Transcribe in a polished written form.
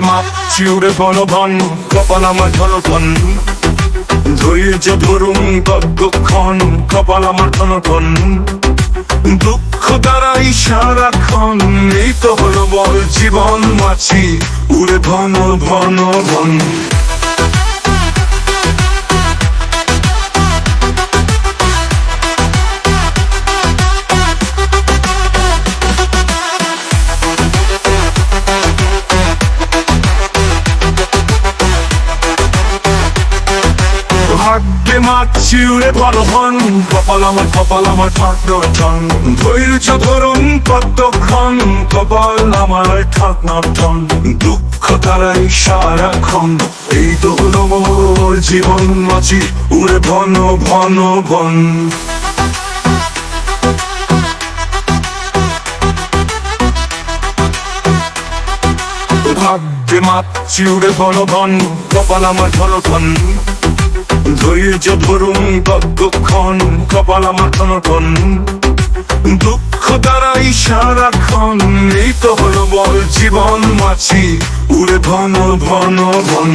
মাপছি উড়ে বনবন, কপাল আমার ধনটন। ধৈর্য ধরুন কতক্ষণ, কপাল আমার ধনটন। দুঃখ দ্বারাই সারাক্ষণ, এই তো হলো বল জীবন মাছি উড়ে ঘন ঘন ঘন। ভাগ্যে মাছি উড়ে বনবন, কপাল আমার ঠাকুরন। ধৈর্য ধরুন কতক্ষণ, কপাল আমার ঠাকুরন। দুঃখ তারাই সারাক্ষণ, এই তো হলো মোর জীবন মাছি উড়ে ঘন ঘন ঘন। ভাগ্যে মাছি উড়ে বনবন, কপাল আমার ধনটন। ধৈর্য ধরুন কতক্ষণ, কপাল আমার ধনটন। দুঃখ দ্বারাই সারাক্ষণ, এই তো হলো বল জীবন মাছি উড়ে ঘন ঘন ঘন।